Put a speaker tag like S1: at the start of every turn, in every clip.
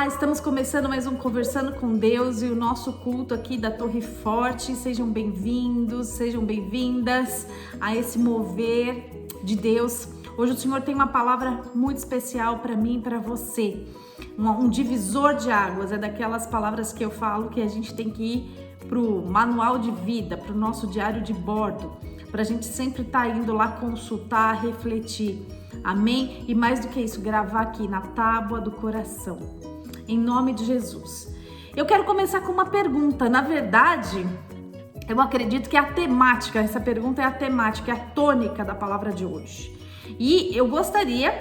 S1: estamos começando mais um Conversando com Deus e o nosso culto aqui da Torre Forte. Sejam bem-vindos, sejam bem-vindas a esse mover de Deus. Hoje o Senhor tem uma palavra muito especial para mim e para você. Um divisor de águas, é daquelas palavras que eu falo que a gente tem que ir pro manual de vida, pro nosso diário de bordo, para a gente sempre estar indo lá consultar, refletir. Amém? E mais do que isso, gravar aqui na tábua do coração. Em nome de Jesus. Eu quero começar com uma pergunta. Na verdade, eu acredito que é a temática, essa pergunta é a temática, é a tônica da palavra de hoje. E eu gostaria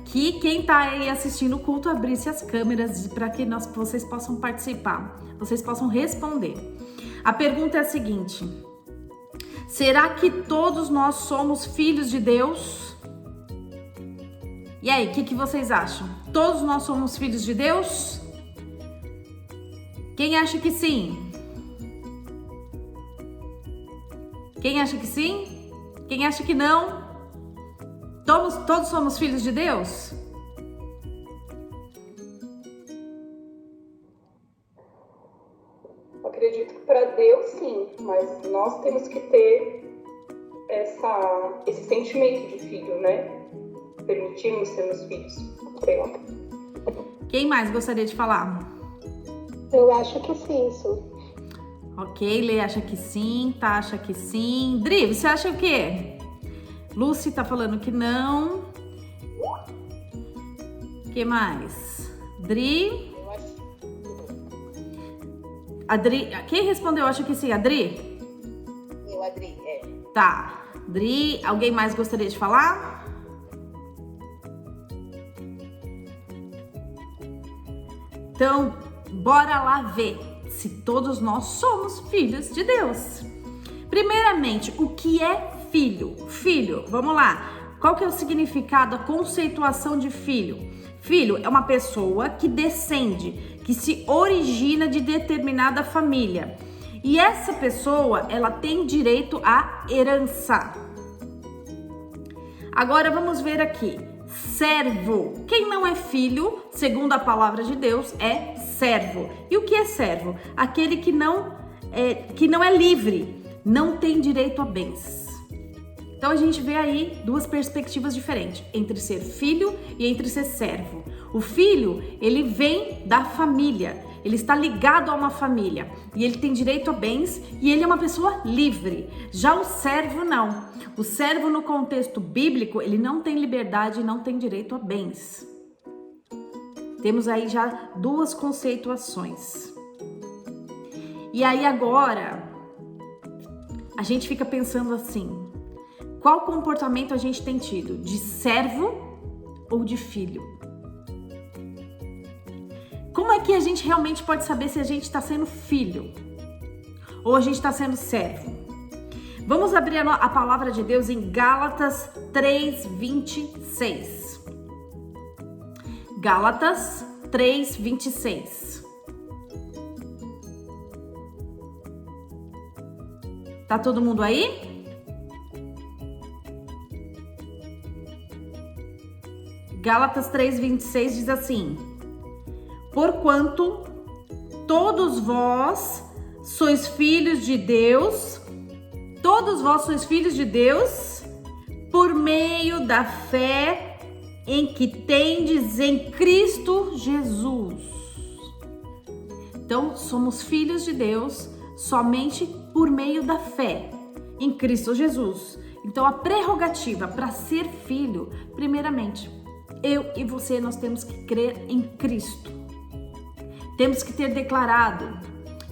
S1: que quem está aí assistindo o culto abrisse as câmeras para que vocês possam participar, vocês possam responder. A pergunta é a seguinte: será que todos nós somos filhos de Deus? E aí, o que vocês acham? Todos nós somos filhos de Deus? Quem acha que sim? Quem acha que sim? Quem acha que não? Todos somos filhos de Deus?
S2: Acredito que para Deus sim, mas nós temos que ter esse sentimento de filho, né? Permitirmos sermos filhos.
S1: Quem mais gostaria de falar?
S3: Eu acho que sim, Su.
S1: Ok, Lê acha que sim, Tá acha que sim. Dri, você acha o quê? Lucy tá falando que não. Que mais? Dri?
S3: Eu acho
S1: Adri, quem respondeu acha que sim? Adri?
S3: eu, Adri,
S1: Tá. Dri, alguém mais gostaria de falar? Então, bora lá ver se todos nós somos filhos de Deus. Primeiramente, o que é filho? Filho, vamos lá. Qual que é o significado, a conceituação de filho? Filho é uma pessoa que descende, que se origina de determinada família. E essa pessoa, ela tem direito à herança. Agora vamos ver aqui. Servo. Quem não é filho, segundo a palavra de Deus, é servo. E o que é servo? Aquele que não é livre, não tem direito a bens. Então a gente vê aí duas perspectivas diferentes, entre ser filho e entre ser servo. O filho, ele vem da família, ele está ligado a uma família e ele tem direito a bens e ele é uma pessoa livre. Já o servo não. O servo no contexto bíblico, ele não tem liberdade e não tem direito a bens. Temos aí já duas conceituações. E aí agora, a gente fica pensando assim: qual comportamento a gente tem tido? De servo ou de filho? Como é que a gente realmente pode saber se a gente está sendo filho ou a gente está sendo servo? Vamos abrir a palavra de Deus em Gálatas 3:26. Gálatas 3:26. Tá todo mundo aí? Gálatas 3:26 diz assim: porquanto todos vós sois filhos de Deus, por meio da fé em que tendes em Cristo Jesus. Então, somos filhos de Deus somente por meio da fé em Cristo Jesus. Então, a prerrogativa para ser filho, primeiramente, eu e você, nós temos que crer em Cristo. Temos que ter declarado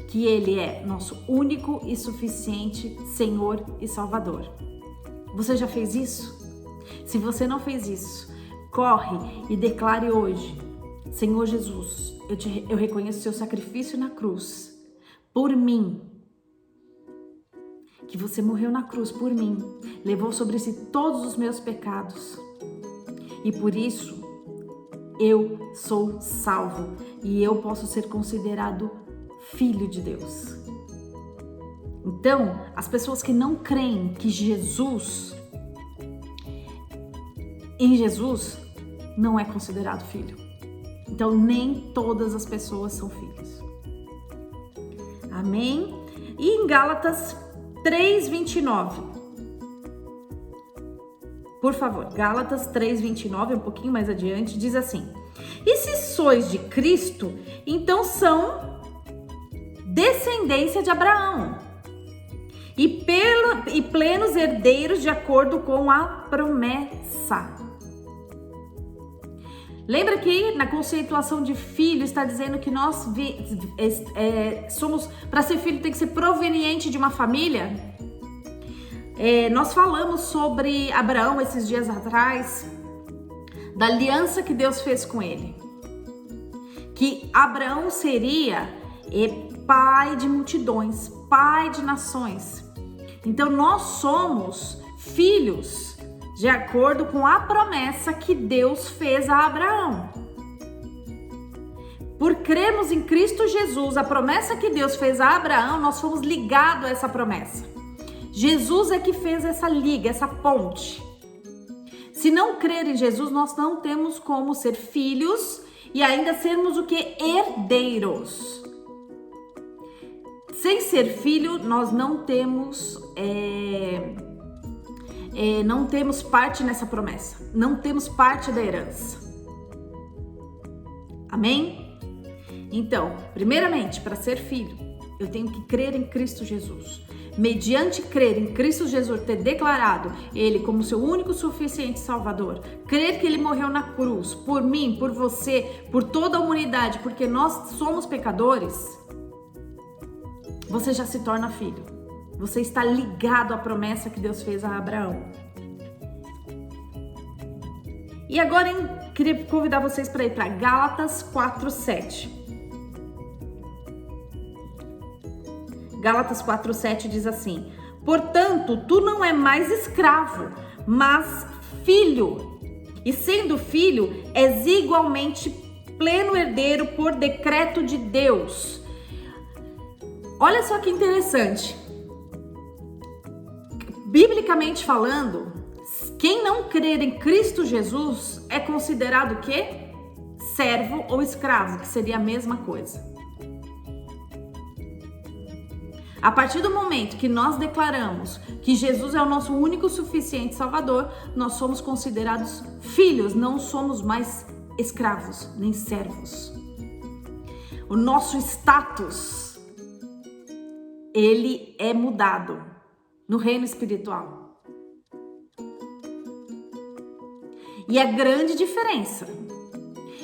S1: que Ele é nosso único e suficiente Senhor e Salvador. Você já fez isso? Se você não fez isso, corre e declare hoje: Senhor Jesus, eu reconheço o seu sacrifício na cruz por mim. Que você morreu na cruz por mim, levou sobre si todos os meus pecados. E por isso, eu sou salvo e eu posso ser considerado filho de Deus. Então, as pessoas que não creem que em Jesus não é considerado filho. Então, nem todas as pessoas são filhos. Amém? E em Gálatas 3:29. Por favor, Gálatas 3:29, um pouquinho mais adiante, diz assim: e se sois de Cristo, então são descendência de Abraão e plenos herdeiros de acordo com a promessa. Lembra que na conceituação de filho está dizendo que nós somos, para ser filho tem que ser proveniente de uma família? Nós falamos sobre Abraão esses dias atrás, da aliança que Deus fez com ele. Que Abraão seria pai de multidões, pai de nações. Então nós somos filhos de acordo com a promessa que Deus fez a Abraão. Por crermos em Cristo Jesus, a promessa que Deus fez a Abraão, nós fomos ligados a essa promessa. Jesus é que fez essa liga, essa ponte. Se não crer em Jesus, nós não temos como ser filhos e ainda sermos o que? Herdeiros. Sem ser filho, nós não temos parte nessa promessa. Não temos parte da herança. Amém? Então, primeiramente, para ser filho, eu tenho que crer em Cristo Jesus. Mediante crer em Cristo Jesus, ter declarado Ele como seu único suficiente Salvador, crer que Ele morreu na cruz, por mim, por você, por toda a humanidade, porque nós somos pecadores, você já se torna filho. Você está ligado à promessa que Deus fez a Abraão. E agora, queria convidar vocês para ir para Gálatas 4:7. Gálatas 4:7 diz assim: portanto, tu não é mais escravo, mas filho. E sendo filho, és igualmente pleno herdeiro por decreto de Deus. Olha só que interessante. Biblicamente falando, quem não crer em Cristo Jesus é considerado o quê? Servo ou escravo, que seria a mesma coisa. A partir do momento que nós declaramos que Jesus é o nosso único suficiente Salvador, nós somos considerados filhos, não somos mais escravos nem servos. O nosso status, ele é mudado no reino espiritual. E a grande diferença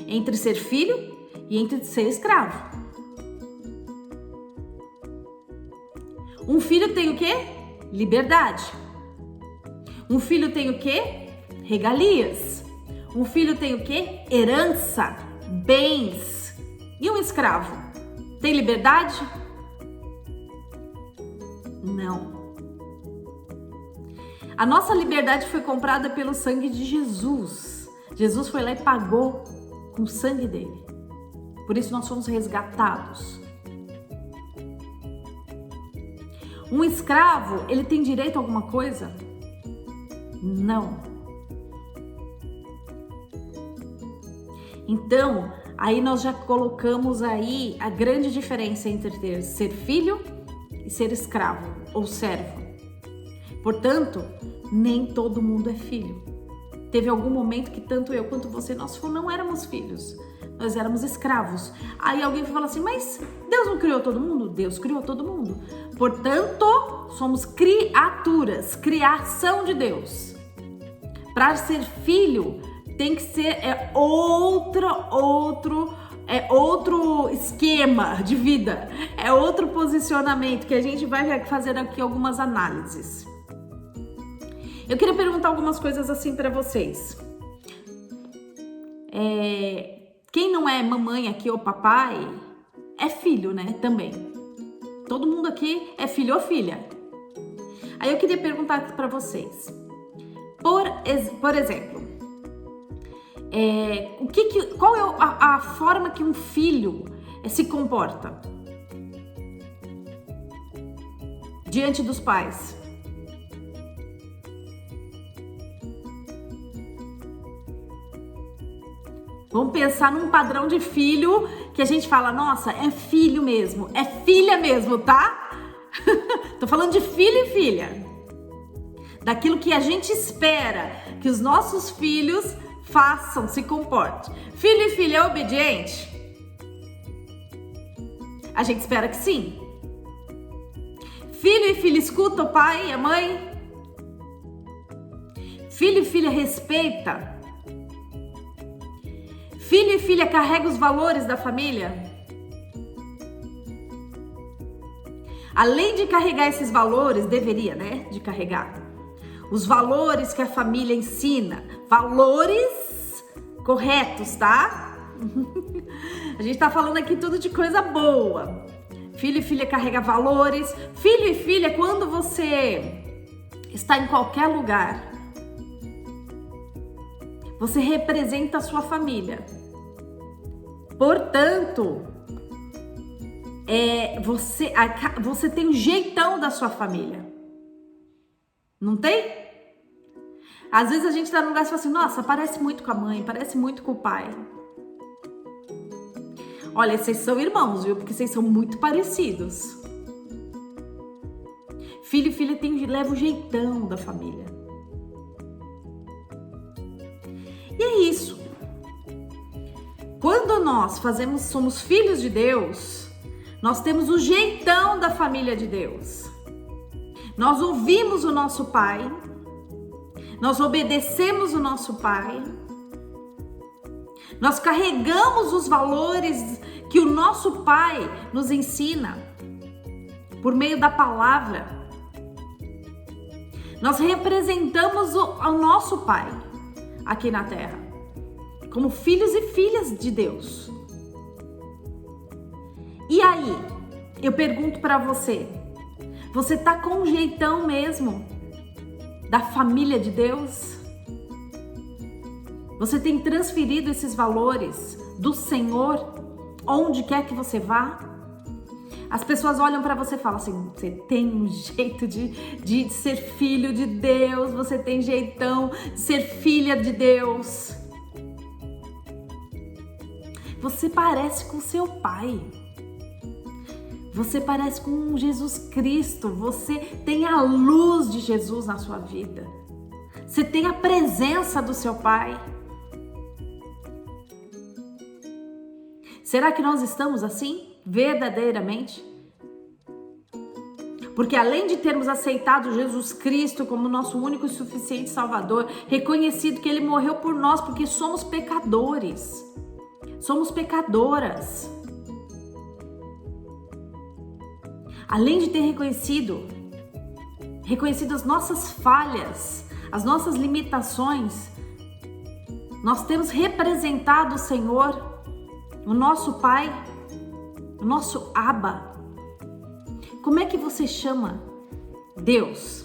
S1: entre ser filho e entre ser escravo. Um filho tem o quê? Liberdade. Um filho tem o quê? Regalias. Um filho tem o quê? Herança, bens. E um escravo? Tem liberdade? Não. A nossa liberdade foi comprada pelo sangue de Jesus. Jesus foi lá e pagou com o sangue dele. Por isso nós fomos resgatados. Um escravo, ele tem direito a alguma coisa? Não. Então, aí nós já colocamos aí a grande diferença entre ser filho e ser escravo ou servo. Portanto, nem todo mundo é filho. Teve algum momento que tanto eu quanto você, nós não éramos filhos. Nós éramos escravos. Aí alguém fala assim, mas Deus não criou todo mundo? Deus criou todo mundo. Portanto, somos criaturas, criação de Deus. Para ser filho, tem que ser outro esquema de vida. É outro posicionamento que a gente vai fazer aqui algumas análises. Eu queria perguntar algumas coisas assim para vocês. Quem não é mamãe aqui ou papai é filho, né? Também. Todo mundo aqui é filho ou filha. Aí eu queria perguntar para vocês. Por exemplo, qual é a forma que um filho se comporta diante dos pais? Vamos pensar num padrão de filho que a gente fala, nossa, é filho mesmo, é filha mesmo, tá? Tô falando de filho e filha. Daquilo que a gente espera que os nossos filhos façam, se comportem. Filho e filha é obediente? A gente espera que sim. Filho e filha escuta o pai e a mãe? Filho e filha respeita? Filho e filha carrega os valores da família? Além de carregar esses valores, deveria, né, de carregar os valores que a família ensina, valores corretos, tá? A gente tá falando aqui tudo de coisa boa. Filho e filha carrega valores. Filho e filha, quando você está em qualquer lugar, você representa a sua família. Portanto, você tem o jeitão da sua família. Não tem? Às vezes a gente tá num lugar e fala assim, nossa, parece muito com a mãe, parece muito com o pai. Olha, vocês são irmãos, viu? Porque vocês são muito parecidos. Filho e filha leva o jeitão da família. E é isso. Quando nós somos filhos de Deus, nós temos o jeitão da família de Deus. Nós ouvimos o nosso pai, nós obedecemos o nosso pai, nós carregamos os valores que o nosso pai nos ensina por meio da palavra. Nós representamos o nosso pai aqui na terra, como filhos e filhas de Deus. E aí, eu pergunto para você, você tá com um jeitão mesmo da família de Deus? Você tem transferido esses valores do Senhor onde quer que você vá? As pessoas olham para você e falam assim, você tem um jeito de ser filho de Deus, você tem jeitão de ser filha de Deus. Você parece com seu pai. Você parece com Jesus Cristo, você tem a luz de Jesus na sua vida. Você tem a presença do seu Pai. Será que nós estamos assim, verdadeiramente? Porque além de termos aceitado Jesus Cristo como nosso único e suficiente Salvador, reconhecido que Ele morreu por nós porque somos pecadores, somos pecadoras. Além de ter reconhecido as nossas falhas, as nossas limitações, nós temos representado o Senhor, o nosso Pai, o nosso Abba. Como é que você chama Deus?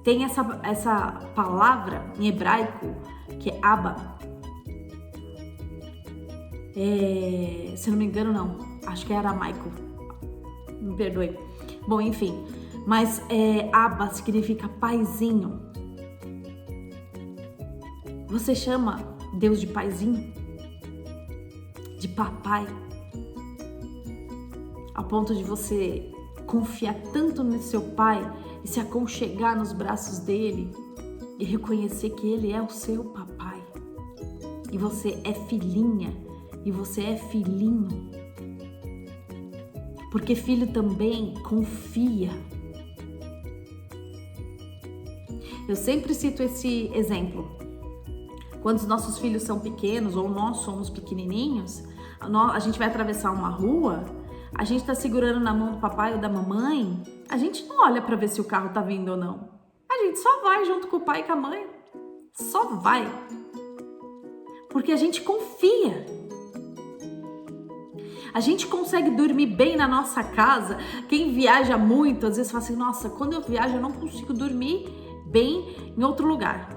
S1: Tem essa palavra em hebraico que é Abba. Se não me engano, não. Acho que é aramaico. Me perdoe. Bom, enfim. Mas Abba significa paizinho. Você chama Deus de paizinho? De papai? A ponto de você confiar tanto no seu pai e se aconchegar nos braços dele e reconhecer que ele é o seu papai. E você é filhinha. E você é filhinho. Porque filho também confia. Eu sempre cito esse exemplo. Quando os nossos filhos são pequenos ou nós somos pequenininhos, a gente vai atravessar uma rua, a gente tá segurando na mão do papai ou da mamãe, a gente não olha para ver se o carro tá vindo ou não. A gente só vai junto com o pai e com a mãe. Só vai. Porque a gente confia. A gente consegue dormir bem na nossa casa. Quem viaja muito, às vezes fala assim, nossa, quando eu viajo eu não consigo dormir bem em outro lugar.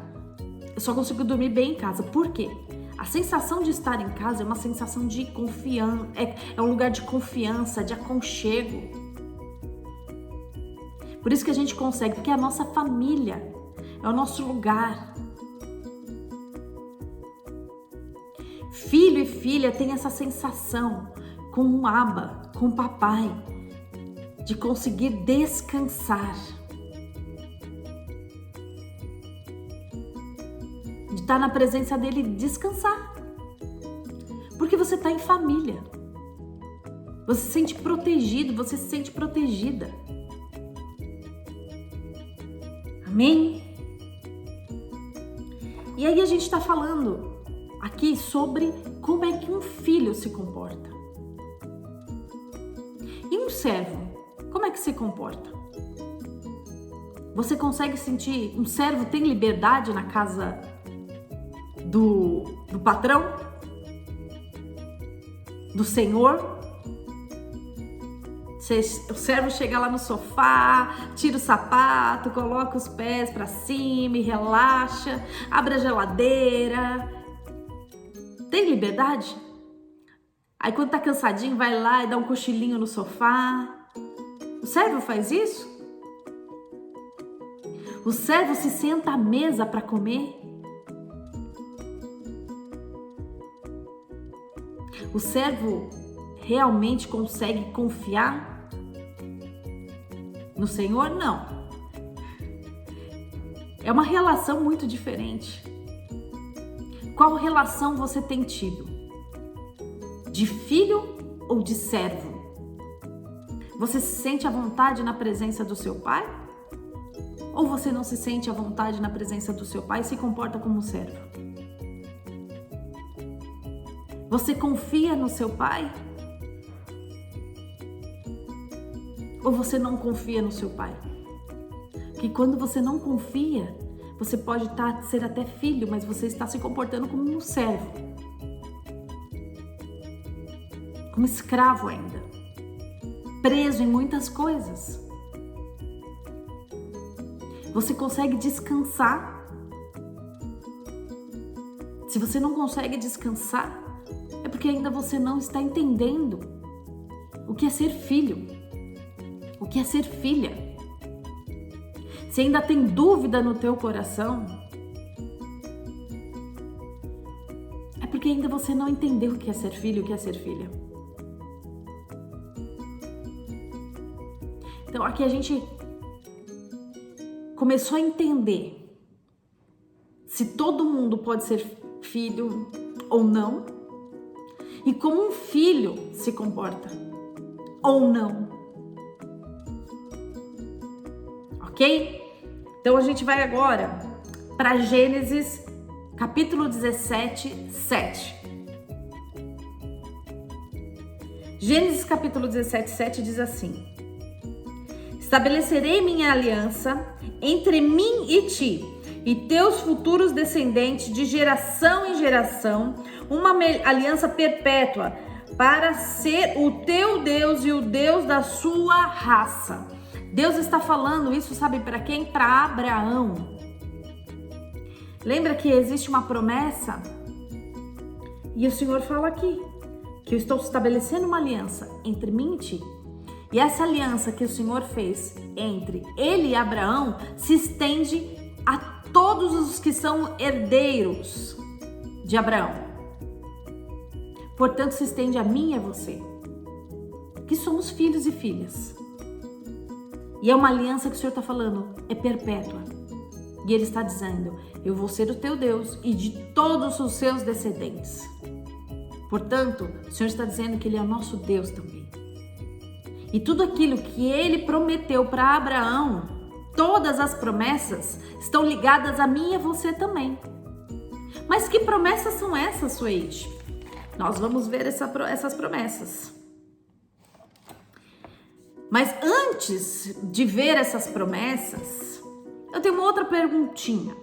S1: Eu só consigo dormir bem em casa. Por quê? A sensação de estar em casa é uma sensação de confiança, é um lugar de confiança, de aconchego. Por isso que a gente consegue, porque é a nossa família, é o nosso lugar. filho e filha tem essa sensação com o Abba, com o papai, de conseguir descansar, de estar na presença dele e descansar, porque você está em família, você se sente protegido, você se sente protegida. Amém? E aí a gente está falando aqui sobre como é que um filho se comporta. E um servo, como é que se comporta? Você consegue sentir, um servo tem liberdade na casa do patrão? Do senhor? O servo chega lá no sofá, tira o sapato, coloca os pés para cima e relaxa, abre a geladeira. Tem liberdade? Aí quando tá cansadinho, vai lá e dá um cochilinho no sofá. O servo faz isso? O servo se senta à mesa para comer? O servo realmente consegue confiar no Senhor? Não. É uma relação muito diferente. Qual relação você tem tido? De filho ou de servo? Você se sente à vontade na presença do seu pai? Ou você não se sente à vontade na presença do seu pai e se comporta como servo? Você confia no seu pai? Ou você não confia no seu pai? Porque quando você não confia, você pode ser até filho, mas você está se comportando como um servo. Como escravo ainda. Preso em muitas coisas. Você consegue descansar? Se você não consegue descansar, é porque ainda você não está entendendo o que é ser filho. O que é ser filha? Se ainda tem dúvida no teu coração, é porque ainda você não entendeu o que é ser filho, o que é ser filha. Então aqui a gente começou a entender se todo mundo pode ser filho ou não, e como um filho se comporta ou não. Ok? Então a gente vai agora para Gênesis capítulo 17, 7. Gênesis capítulo 17, 7 diz assim: estabelecerei minha aliança entre mim e ti, e teus futuros descendentes de geração em geração, uma aliança perpétua, para ser o teu Deus e o Deus da sua raça. Deus está falando isso, sabe para quem? Para Abraão. Lembra que existe uma promessa? E o Senhor fala aqui, que eu estou estabelecendo uma aliança entre mim e ti. E essa aliança que o Senhor fez entre ele e Abraão se estende a todos os que são herdeiros de Abraão. Portanto, se estende a mim e a você, que somos filhos e filhas. E é uma aliança que o Senhor está falando, é perpétua. E Ele está dizendo, eu vou ser o teu Deus e de todos os seus descendentes. Portanto, o Senhor está dizendo que Ele é o nosso Deus também. E tudo aquilo que Ele prometeu para Abraão, todas as promessas estão ligadas a mim e a você também. Mas que promessas são essas, Suede? Nós vamos ver essas promessas. Mas antes de ver essas promessas, eu tenho uma outra perguntinha.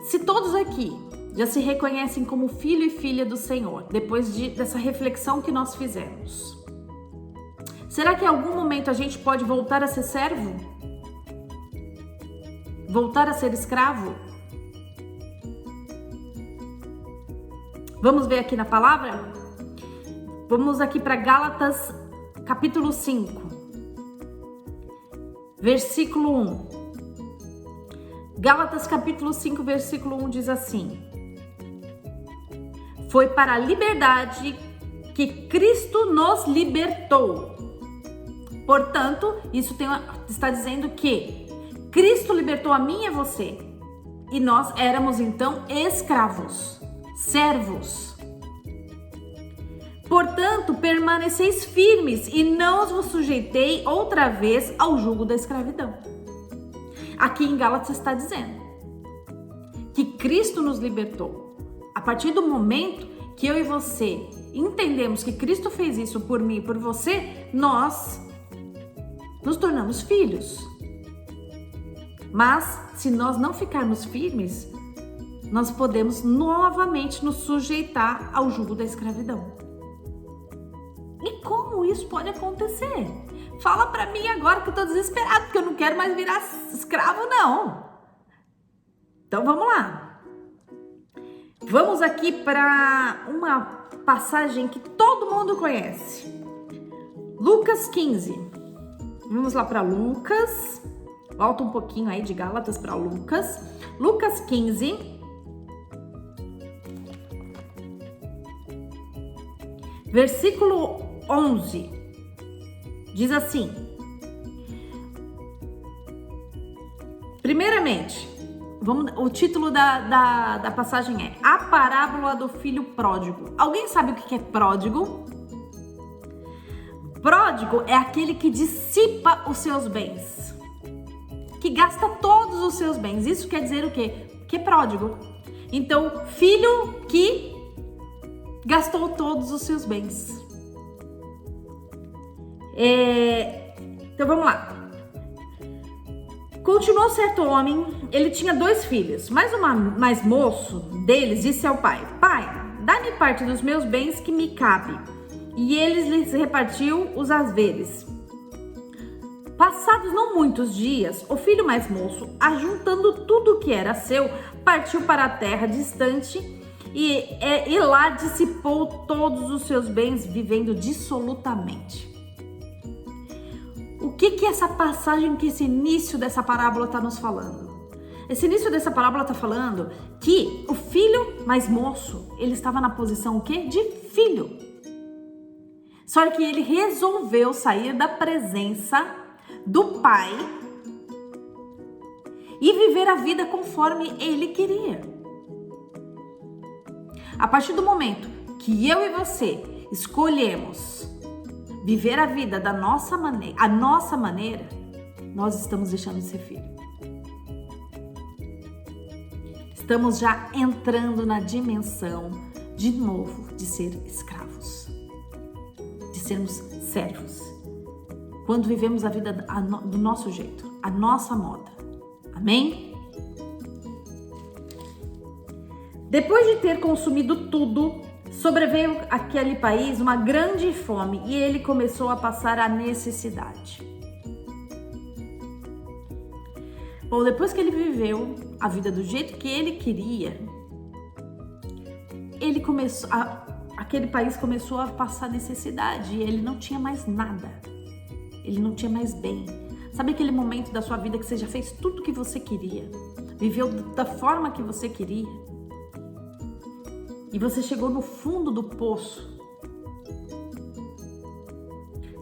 S1: Se todos aqui já se reconhecem como filho e filha do Senhor, depois dessa reflexão que nós fizemos, será que em algum momento a gente pode voltar a ser servo? Voltar a ser escravo? Vamos ver aqui na palavra? Vamos aqui para Gálatas capítulo 5, versículo 1. Gálatas capítulo 5, versículo 1 diz assim: Foi para a liberdade que Cristo nos libertou. Portanto, isso está dizendo que Cristo libertou a mim e a você. E nós éramos então escravos, servos. Portanto, permaneceis firmes e não vos sujeitei outra vez ao jugo da escravidão. Aqui em Gálatas está dizendo que Cristo nos libertou. A partir do momento que eu e você entendemos que Cristo fez isso por mim e por você, nós nos tornamos filhos. Mas se nós não ficarmos firmes, nós podemos novamente nos sujeitar ao jugo da escravidão. E como isso pode acontecer? Fala pra mim agora que eu tô desesperado, porque eu não quero mais virar escravo, não. Então vamos lá. Vamos aqui para uma passagem que todo mundo conhece. Lucas 15. Vamos lá para Lucas. Volta um pouquinho aí de Gálatas para Lucas. Lucas 15. Versículo 11, diz assim: primeiramente, o título da passagem é A Parábola do Filho Pródigo. Alguém sabe o que é pródigo? Pródigo é aquele que dissipa os seus bens, que gasta todos os seus bens. Isso quer dizer o quê? Que é pródigo. Então, filho que gastou todos os seus bens. Então vamos lá. Continuou certo homem, ele tinha 2 filhos, mas o mais moço deles disse ao pai: Pai, dá-me parte dos meus bens que me cabe. E eles lhes repartiu os haveres. Passados não muitos dias, o filho mais moço, ajuntando tudo o que era seu, partiu para a terra distante e lá dissipou todos os seus bens, vivendo dissolutamente. O que essa passagem, que esse início dessa parábola está nos falando? Esse início dessa parábola está falando que o filho mais moço, ele estava na posição o quê? De filho. Só que ele resolveu sair da presença do pai e viver a vida conforme ele queria. A partir do momento que eu e você escolhemos viver a vida da nossa maneira, nós estamos deixando de ser filho. Estamos já entrando na dimensão, de novo, de ser escravos, de sermos servos. Quando vivemos a vida do nosso jeito, a nossa moda. Amém? Depois de ter consumido tudo, sobreveio àquele país uma grande fome e ele começou a passar a necessidade. Bom, depois que ele viveu a vida do jeito que ele queria, aquele país começou a passar necessidade e ele não tinha mais nada. Ele não tinha mais bem. Sabe aquele momento da sua vida que você já fez tudo o que você queria? Viveu da forma que você queria? E você chegou no fundo do poço.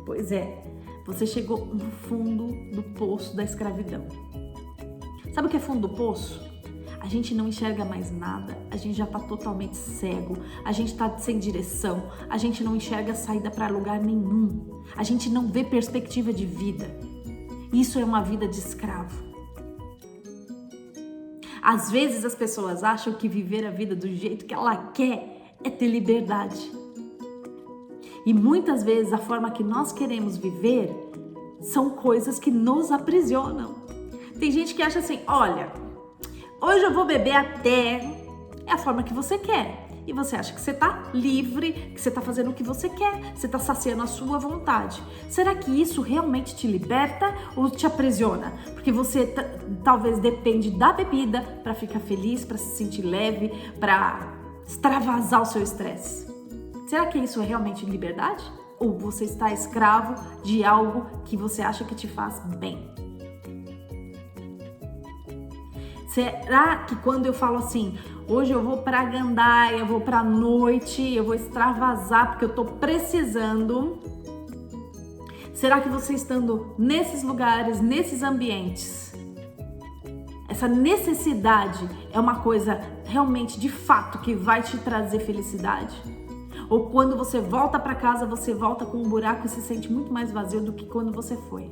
S1: Pois é, você chegou no fundo do poço da escravidão. Sabe o que é fundo do poço? A gente não enxerga mais nada, a gente já está totalmente cego, a gente está sem direção, a gente não enxerga saída para lugar nenhum, a gente não vê perspectiva de vida. Isso é uma vida de escravo. Às vezes as pessoas acham que viver a vida do jeito que ela quer é ter liberdade. E muitas vezes a forma que nós queremos viver são coisas que nos aprisionam. Tem gente que acha assim, olha, hoje eu vou beber até, é a forma que você quer. E você acha que você está livre, que você está fazendo o que você quer, você está saciando a sua vontade. Será que isso realmente te liberta ou te aprisiona? Porque você talvez depende da bebida para ficar feliz, para se sentir leve, para extravasar o seu estresse. Será que isso é realmente liberdade? Ou você está escravo de algo que você acha que te faz bem? Será que quando eu falo assim, hoje eu vou pra gandaia, eu vou pra noite, eu vou extravasar porque eu tô precisando, será que você estando nesses lugares, nesses ambientes, essa necessidade é uma coisa realmente de fato que vai te trazer felicidade? Ou quando você volta para casa, você volta com um buraco e se sente muito mais vazio do que quando você foi?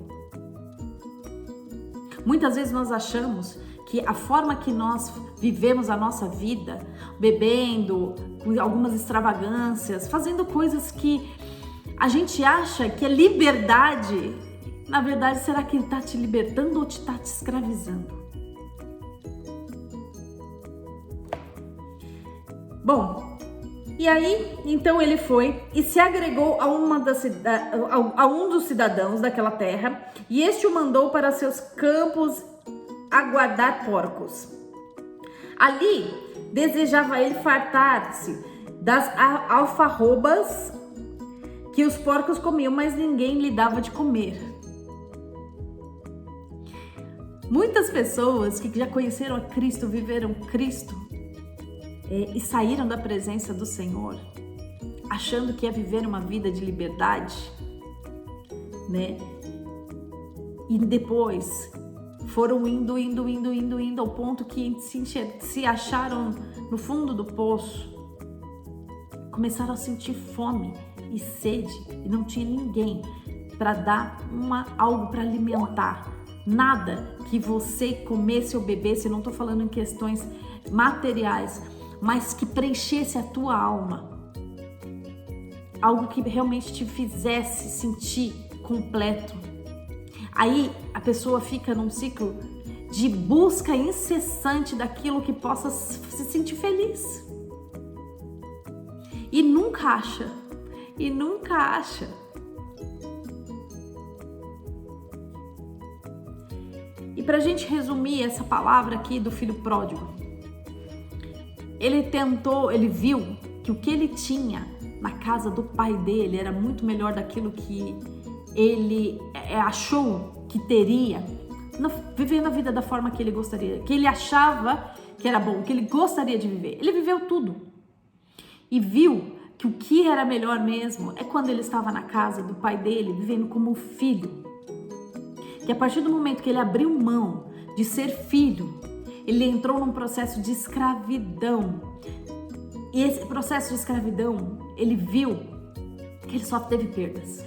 S1: Muitas vezes nós achamos que a forma que nós vivemos a nossa vida, bebendo, com algumas extravagâncias, fazendo coisas que a gente acha que é liberdade, na verdade, será que ele está te libertando ou está te escravizando? Bom, e aí, então ele foi e se agregou a um dos cidadãos daquela terra, e este o mandou para seus campos a guardar porcos. Ali desejava ele fartar-se das alfarrobas que os porcos comiam, mas ninguém lhe dava de comer. Muitas pessoas que já conheceram a Cristo, viveram Cristo, e saíram da presença do Senhor, achando que ia viver uma vida de liberdade, né? E depois foram indo ao ponto que se acharam no fundo do poço, começaram a sentir fome e sede e não tinha ninguém para dar algo para alimentar. Nada que você comesse ou bebesse, não estou falando em questões materiais, mas que preenchesse a tua alma. Algo que realmente te fizesse sentir completo. Aí a pessoa fica num ciclo de busca incessante daquilo que possa se sentir feliz. E nunca acha. E pra gente resumir essa palavra aqui do filho pródigo, ele viu que o que ele tinha na casa do pai dele era muito melhor daquilo que ele achou que teria, vivendo a vida da forma que ele gostaria, que ele achava que era bom, que ele gostaria de viver. Ele viveu tudo e viu que o que era melhor mesmo é quando ele estava na casa do pai dele, vivendo como filho. Que a partir do momento que ele abriu mão de ser filho, ele entrou num processo de escravidão. E esse processo de escravidão, ele viu que ele só teve perdas.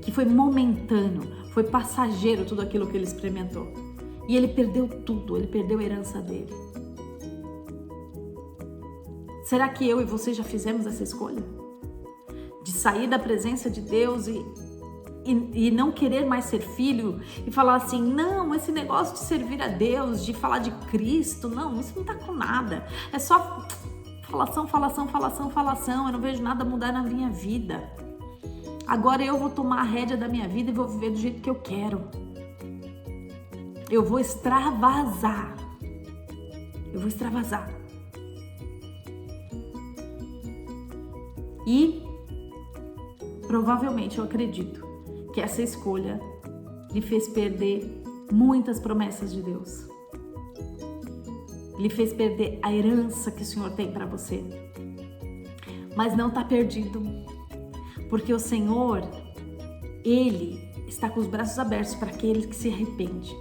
S1: Que foi momentâneo, foi passageiro tudo aquilo que ele experimentou. E ele perdeu tudo, ele perdeu a herança dele. Será que eu e você já fizemos essa escolha? De sair da presença de Deus e não querer mais ser filho e falar assim, não, esse negócio de servir a Deus, de falar de Cristo, não, isso não tá com nada, é só falação, eu não vejo nada mudar na minha vida. Agora eu vou tomar a rédea da minha vida e vou viver do jeito que eu quero. Eu vou extravasar. E provavelmente eu acredito que essa escolha lhe fez perder muitas promessas de Deus. Lhe fez perder a herança que o Senhor tem para você. Mas não está perdido, porque o Senhor, Ele está com os braços abertos para aquele que se arrepende.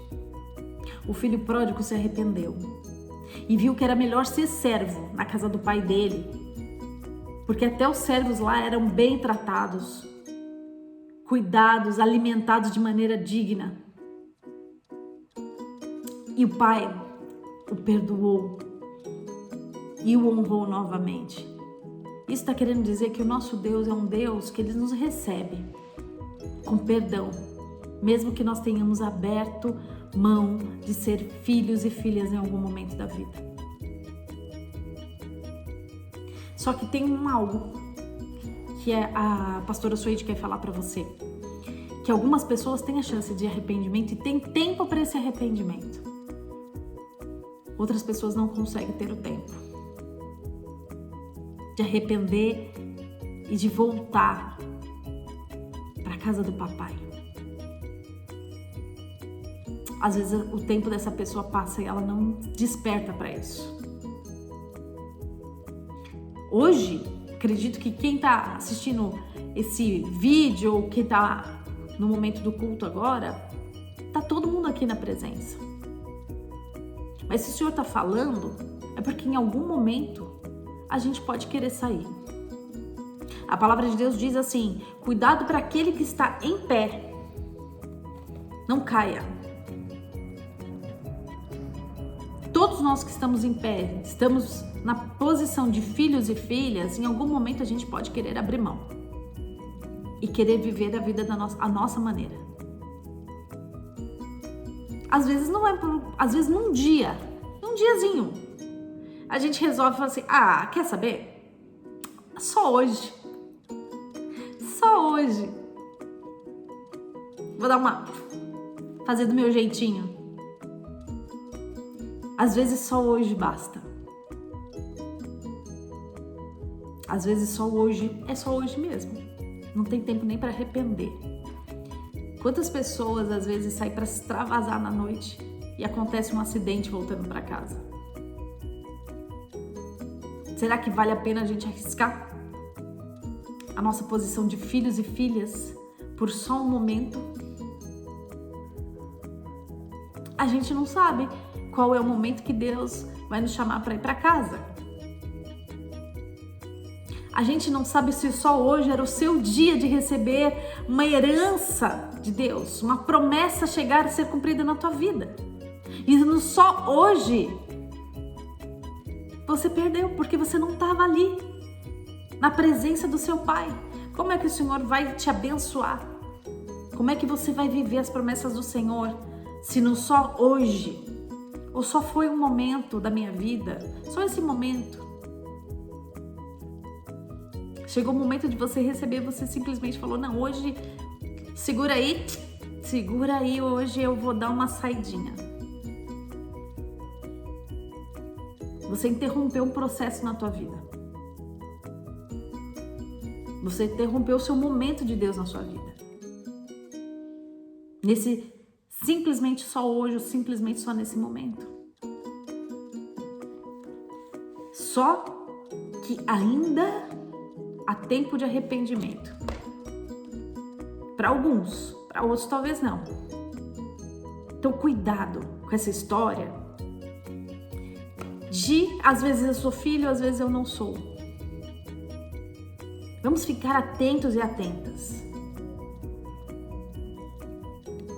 S1: O filho pródigo se arrependeu e viu que era melhor ser servo na casa do pai dele, porque até os servos lá eram bem tratados, cuidados, alimentados de maneira digna. E o pai o perdoou e o honrou novamente. Isso está querendo dizer que o nosso Deus é um Deus que Ele nos recebe com perdão, mesmo que nós tenhamos aberto mão de ser filhos e filhas em algum momento da vida. Só que tem algo que a pastora Suede quer falar para você, que algumas pessoas têm a chance de arrependimento e têm tempo para esse arrependimento. Outras pessoas não conseguem ter o tempo de arrepender e de voltar para a casa do papai. às vezes o tempo dessa pessoa passa e ela não desperta para isso. Hoje, acredito que quem está assistindo esse vídeo, ou quem está no momento do culto agora, tá todo mundo aqui na presença. Mas se o Senhor está falando, é porque em algum momento a gente pode querer sair. A palavra de Deus diz assim: cuidado para aquele que está em pé, não caia. Todos nós que estamos em pé, estamos na posição de filhos e filhas, em algum momento a gente pode querer abrir mão e querer viver a vida a nossa maneira. Às vezes não é, às vezes num diazinho, a gente resolve falar assim: quer saber? Só hoje. Vou fazer do meu jeitinho. Às vezes só hoje basta. Às vezes só hoje é só hoje mesmo. Não tem tempo nem para arrepender. Quantas pessoas às vezes saem para se extravasar na noite e acontece um acidente voltando para casa? Será que vale a pena a gente arriscar a nossa posição de filhos e filhas por só um momento? A gente não sabe qual é o momento que Deus vai nos chamar para ir para casa. A gente não sabe se só hoje era o seu dia de receber uma herança de Deus, uma promessa chegar a ser cumprida na tua vida. E no só hoje você perdeu, porque você não estava ali, na presença do seu Pai. Como é que o Senhor vai te abençoar? Como é que você vai viver as promessas do Senhor se no só hoje, ou só foi um momento da minha vida, só esse momento? Chegou o momento de você receber, você simplesmente falou: não, hoje, segura aí, hoje eu vou dar uma saidinha. Você interrompeu um processo na tua vida. Você interrompeu o seu momento de Deus na sua vida. Nesse simplesmente só hoje, ou simplesmente só nesse momento. Só que ainda há tempo de arrependimento. Para alguns, para outros talvez não. Então cuidado com essa história de às vezes eu sou filho, às vezes eu não sou. Vamos ficar atentos e atentas.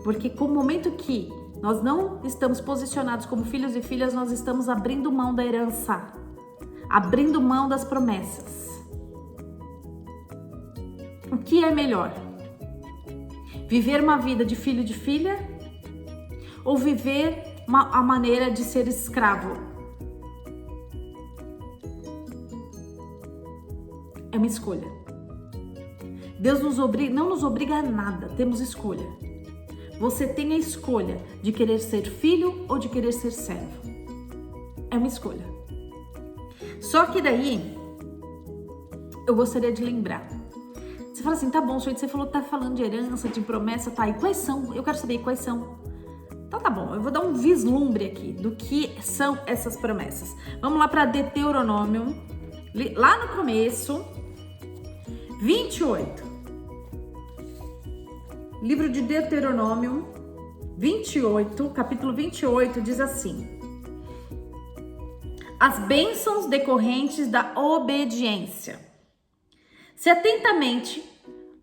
S1: Porque com o momento que nós não estamos posicionados como filhos e filhas, nós estamos abrindo mão da herança, abrindo mão das promessas. O que é melhor? Viver uma vida de filho e de filha? Ou viver a maneira de ser escravo? É uma escolha. Deus não nos obriga a nada, temos escolha. Você tem a escolha de querer ser filho ou de querer ser servo. É uma escolha. Só que daí, eu gostaria de lembrar. Você fala assim: tá bom, senhor, você tá falando de herança, de promessa, tá? E quais são? Eu quero saber quais são. Então tá bom, eu vou dar um vislumbre aqui do que são essas promessas. Vamos lá para Deuteronômio, lá no começo, 28. Livro de Deuteronômio 28, capítulo 28, diz assim: as bênçãos decorrentes da obediência. Se atentamente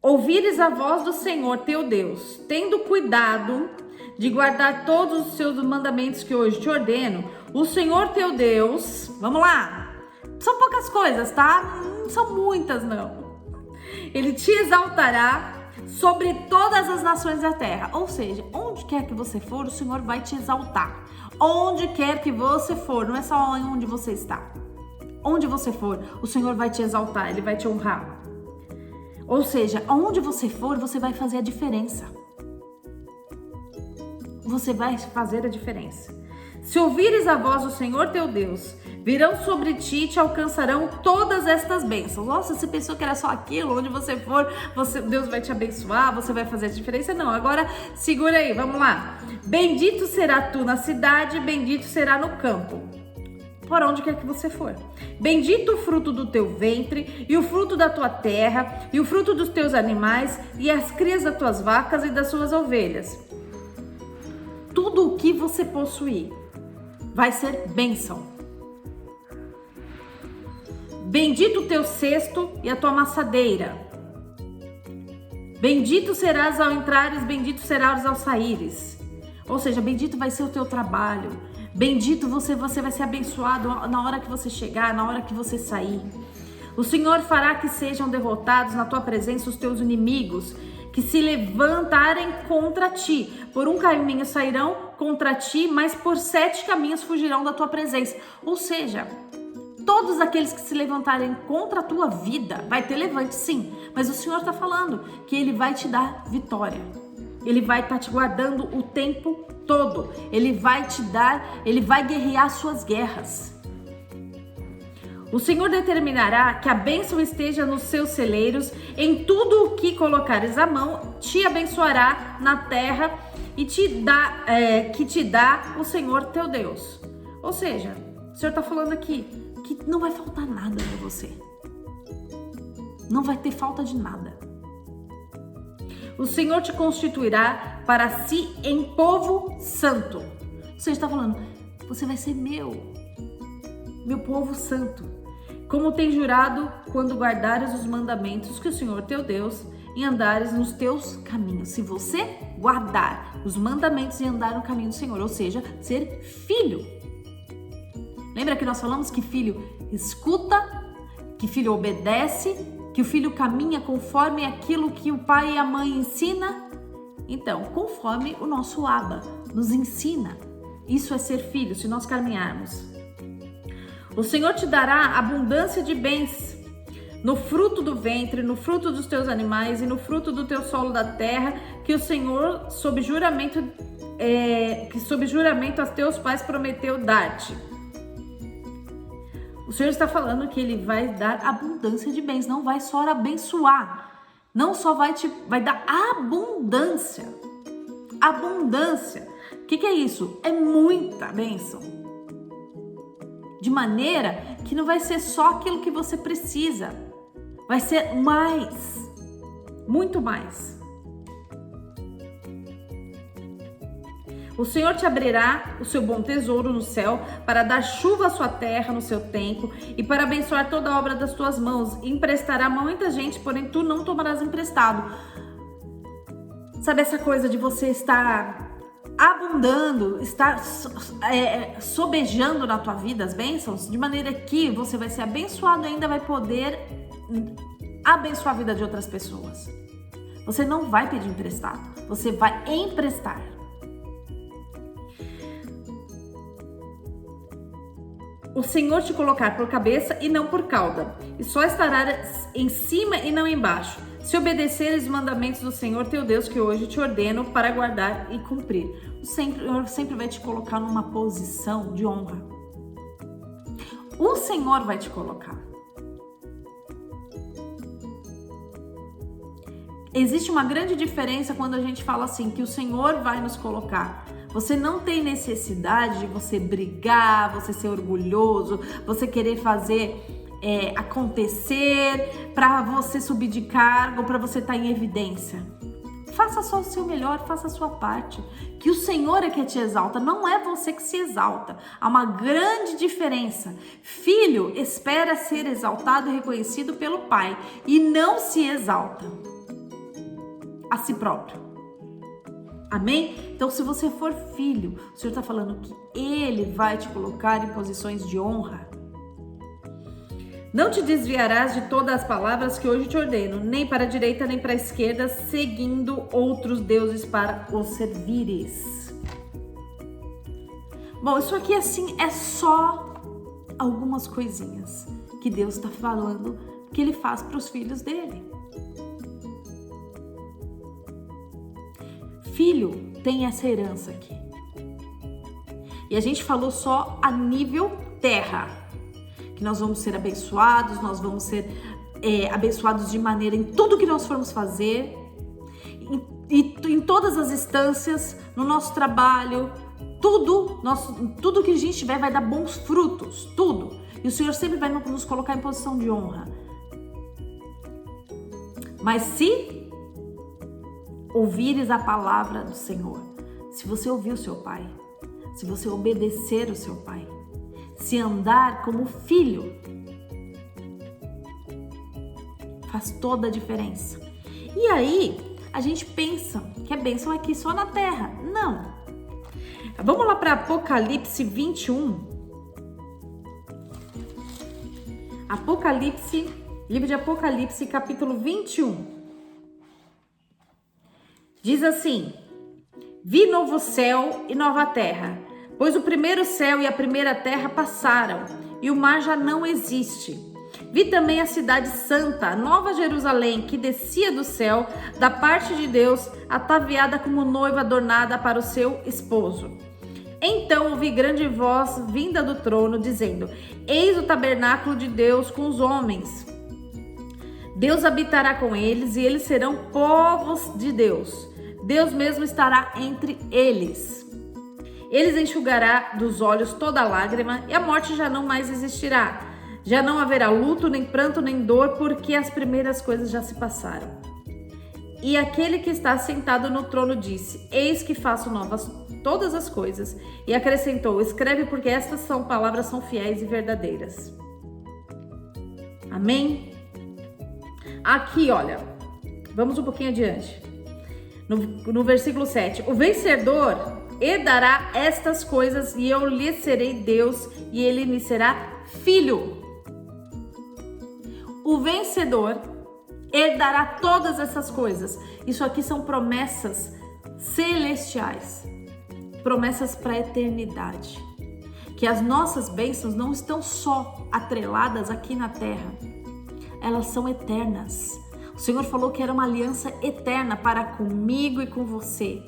S1: ouvires a voz do Senhor teu Deus, tendo cuidado de guardar todos os seus mandamentos que hoje te ordeno, o Senhor teu Deus, vamos lá, são poucas coisas, tá? Não são muitas, não. Ele te exaltará sobre todas as nações da terra. Ou seja, onde quer que você for, o Senhor vai te exaltar. Onde quer que você for, não é só onde você está. Onde você for, o Senhor vai te exaltar, Ele vai te honrar. Ou seja, onde você for, você vai fazer a diferença. Você vai fazer a diferença. Se ouvires a voz do Senhor teu Deus, virão sobre ti e te alcançarão todas estas bênçãos. Nossa, você pensou que era só aquilo, onde você for, Deus vai te abençoar, você vai fazer a diferença? Não, agora segura aí, vamos lá. Bendito será tu na cidade, bendito será no campo, por onde quer que você for. Bendito o fruto do teu ventre, e o fruto da tua terra, e o fruto dos teus animais, e as crias das tuas vacas e das suas ovelhas. Tudo o que você possuir vai ser bênção. Bendito o teu cesto e a tua amassadeira. Bendito serás ao entrares, bendito serás ao saíres. Ou seja, bendito vai ser o teu trabalho. Bendito você vai ser abençoado na hora que você chegar, na hora que você sair. O Senhor fará que sejam derrotados na tua presença os teus inimigos, que se levantarem contra ti. Por um caminho sairão contra ti, mas por 7 caminhos fugirão da tua presença. Ou seja, todos aqueles que se levantarem contra a tua vida, vai ter levante sim, mas o Senhor está falando que Ele vai te dar vitória. Ele vai estar te guardando o tempo todo. Ele vai te dar, Ele vai guerrear suas guerras. O Senhor determinará que a bênção esteja nos seus celeiros, em tudo o que colocares a mão, te abençoará na terra e que te dá o Senhor teu Deus. Ou seja, o Senhor está falando aqui que não vai faltar nada para você. Não vai ter falta de nada. O Senhor te constituirá para si em povo santo. O Senhor está falando, você vai ser meu povo santo. Como tem jurado quando guardares os mandamentos que o Senhor teu Deus e andares nos teus caminhos. Se você guardar os mandamentos e andar no caminho do Senhor, ou seja, ser filho. Lembra que nós falamos que filho escuta, que filho obedece, que o filho caminha conforme aquilo que o pai e a mãe ensina? Então, conforme o nosso Abba nos ensina. Isso é ser filho, se nós caminharmos. O Senhor te dará abundância de bens no fruto do ventre, no fruto dos teus animais e no fruto do teu solo da terra, que o Senhor, sob juramento a teus pais prometeu dar-te. O Senhor está falando que Ele vai dar abundância de bens, não vai só abençoar, não só vai dar abundância. Abundância. O que é isso? É muita bênção. De maneira que não vai ser só aquilo que você precisa, vai ser mais, muito mais. O Senhor te abrirá o seu bom tesouro no céu para dar chuva à sua terra no seu tempo e para abençoar toda a obra das tuas mãos. E emprestará muita gente, porém tu não tomarás emprestado. Sabe essa coisa de você estar abundando, estar sobejando na tua vida as bênçãos, de maneira que você vai ser abençoado e ainda vai poder abençoar a vida de outras pessoas. Você não vai pedir emprestado, você vai emprestar. O Senhor te colocar por cabeça e não por cauda, e só estarás em cima e não embaixo, se obedeceres os mandamentos do Senhor teu Deus, que hoje te ordeno para guardar e cumprir. O Senhor sempre vai te colocar numa posição de honra. O Senhor vai te colocar. Existe uma grande diferença quando a gente fala assim, que o Senhor vai nos colocar. Você não tem necessidade de você brigar, você ser orgulhoso, você querer fazer acontecer para você subir de cargo, para você estar em evidência. Faça só o seu melhor, faça a sua parte. Que o Senhor é que te exalta, não é você que se exalta. Há uma grande diferença. Filho espera ser exaltado e reconhecido pelo Pai e não se exalta a si próprio. Amém? Então, se você for filho, o Senhor está falando que Ele vai te colocar em posições de honra. Não te desviarás de todas as palavras que hoje te ordeno, nem para a direita nem para a esquerda, seguindo outros deuses para os servires. Bom, isso aqui assim é só algumas coisinhas que Deus está falando que Ele faz para os filhos dele. Filho tem essa herança aqui. E a gente falou só a nível terra. que nós vamos ser abençoados, nós vamos ser abençoados de maneira em tudo que nós formos fazer, em todas as instâncias, no nosso trabalho, tudo que a gente tiver vai dar bons frutos, tudo. E o Senhor sempre vai nos colocar em posição de honra. Mas se ouvires a palavra do Senhor, se você ouvir o seu pai, se você obedecer o seu pai, se andar como filho, faz toda a diferença. E aí, a gente pensa que a bênção é aqui só na terra. Não. Vamos lá para Apocalipse 21. Livro de Apocalipse, capítulo 21. Diz assim: vi novo céu e nova terra, pois o primeiro céu e a primeira terra passaram, e o mar já não existe. Vi também a cidade santa, a nova Jerusalém, que descia do céu, da parte de Deus, ataviada como noiva adornada para o seu esposo. Então ouvi grande voz vinda do trono, dizendo: eis o tabernáculo de Deus com os homens. Deus habitará com eles, e eles serão povos de Deus. Deus mesmo estará entre eles. Eles enxugará dos olhos toda lágrima, e a morte já não mais existirá. Já não haverá luto, nem pranto, nem dor, porque as primeiras coisas já se passaram. E aquele que está sentado no trono disse: eis que faço novas todas as coisas. E acrescentou: escreve, porque estas palavras são fiéis e verdadeiras. Amém? Aqui, olha, vamos um pouquinho adiante. No versículo 7. O vencedor herdará estas coisas, e eu lhe serei Deus, e ele me será filho. O vencedor herdará todas essas coisas. Isso aqui são promessas celestiais, promessas para a eternidade. Que as nossas bênçãos não estão só atreladas aqui na terra, elas são eternas. O Senhor falou que era uma aliança eterna para comigo e com você.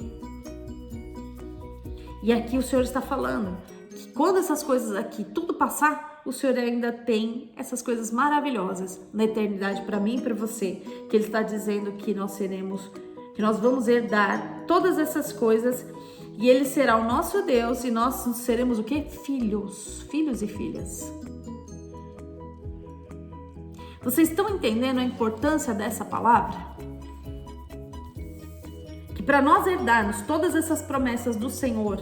S1: E aqui o Senhor está falando que quando essas coisas aqui tudo passar, o Senhor ainda tem essas coisas maravilhosas na eternidade para mim e para você. Que Ele está dizendo que nós vamos herdar todas essas coisas, e Ele será o nosso Deus, e nós seremos o quê? Filhos e filhas. Vocês estão entendendo a importância dessa palavra? Que para nós herdarmos todas essas promessas do Senhor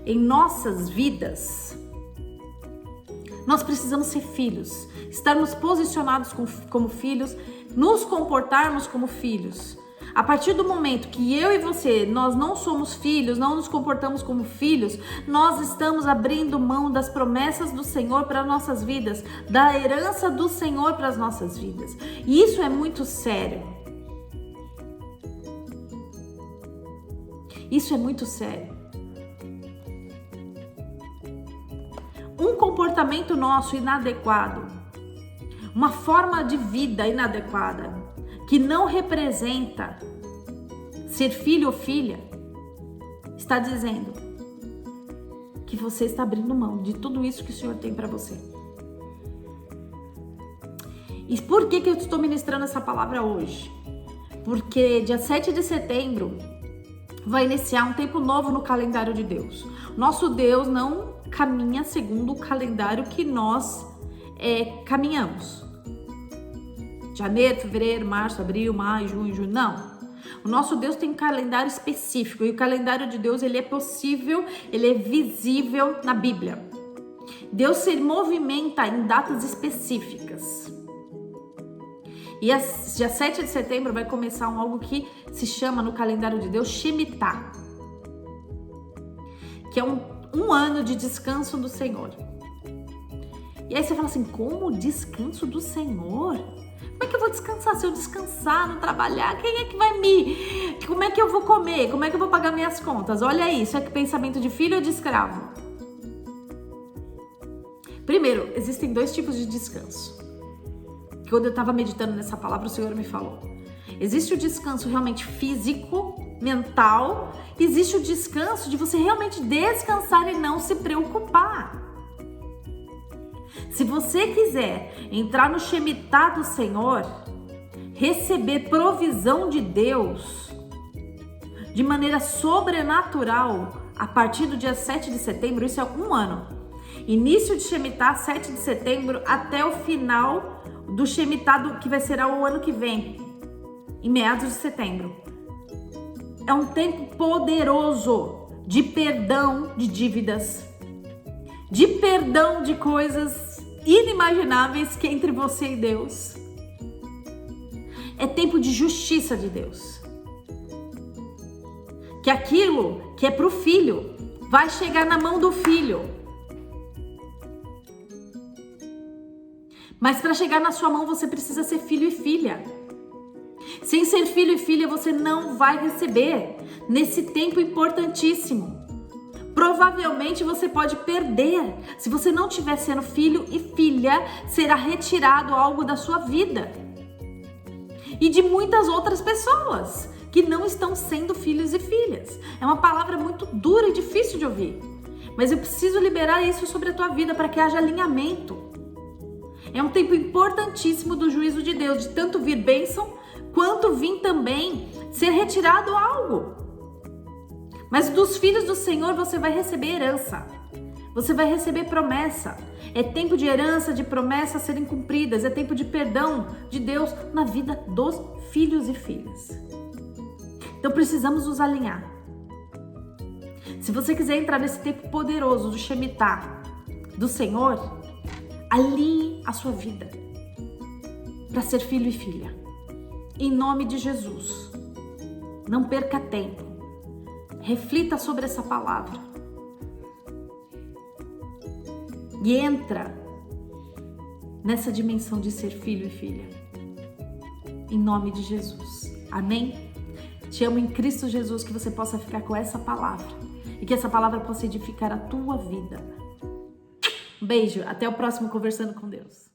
S1: em nossas vidas, nós precisamos ser filhos, estarmos posicionados como filhos, nos comportarmos como filhos. A partir do momento que eu e você, nós não somos filhos, não nos comportamos como filhos, nós estamos abrindo mão das promessas do Senhor para nossas vidas, da herança do Senhor para as nossas vidas. E isso é muito sério. Isso é muito sério. Um comportamento nosso inadequado, uma forma de vida inadequada, que não representa ser filho ou filha, está dizendo que você está abrindo mão de tudo isso que o Senhor tem para você. E por que eu estou ministrando essa palavra hoje? Porque dia 7 de setembro vai iniciar um tempo novo no calendário de Deus. Nosso Deus não caminha segundo o calendário que nós caminhamos. Janeiro, fevereiro, março, abril, maio, junho, julho. Não. O nosso Deus tem um calendário específico, e o calendário de Deus, ele é possível, ele é visível na Bíblia. Deus se movimenta em datas específicas. E dia 7 de setembro vai começar algo que se chama no calendário de Deus Shemitah, que é um ano de descanso do Senhor. E aí você fala assim: como descanso do Senhor? Como é que eu vou descansar? Se eu descansar, não trabalhar, quem é que vai como é que eu vou comer? Como é que eu vou pagar minhas contas? Olha isso, é que pensamento de filho ou de escravo? Primeiro, existem dois tipos de descanso. Quando eu estava meditando nessa palavra, o Senhor me falou. Existe o descanso realmente físico, mental. Existe o descanso de você realmente descansar e não se preocupar. Se você quiser entrar no Shemitah do Senhor, receber provisão de Deus de maneira sobrenatural a partir do dia 7 de setembro, isso é um ano. Início de Shemitah, 7 de setembro, até o final do Shemitah que vai ser o ano que vem, em meados de setembro. É um tempo poderoso de perdão de dívidas, de perdão de coisas inimagináveis que é entre você e Deus. É tempo de justiça de Deus. Que aquilo que é para o filho vai chegar na mão do filho. Mas para chegar na sua mão você precisa ser filho e filha. Sem ser filho e filha você não vai receber nesse tempo importantíssimo. Provavelmente você pode perder. Se você não estiver sendo filho e filha, será retirado algo da sua vida. E de muitas outras pessoas que não estão sendo filhos e filhas. É uma palavra muito dura e difícil de ouvir. Mas eu preciso liberar isso sobre a tua vida para que haja alinhamento. É um tempo importantíssimo do juízo de Deus, de tanto vir bênção, quanto vir também ser retirado algo. Mas dos filhos do Senhor você vai receber herança. Você vai receber promessa. É tempo de herança, de promessas serem cumpridas. É tempo de perdão de Deus na vida dos filhos e filhas. Então precisamos nos alinhar. Se você quiser entrar nesse tempo poderoso do Shemitah do Senhor, alinhe a sua vida para ser filho e filha. Em nome de Jesus. Não perca tempo. Reflita sobre essa palavra. E entra nessa dimensão de ser filho e filha. Em nome de Jesus. Amém? Te amo em Cristo Jesus, que você possa ficar com essa palavra. E que essa palavra possa edificar a tua vida. Um beijo. Até o próximo Conversando com Deus.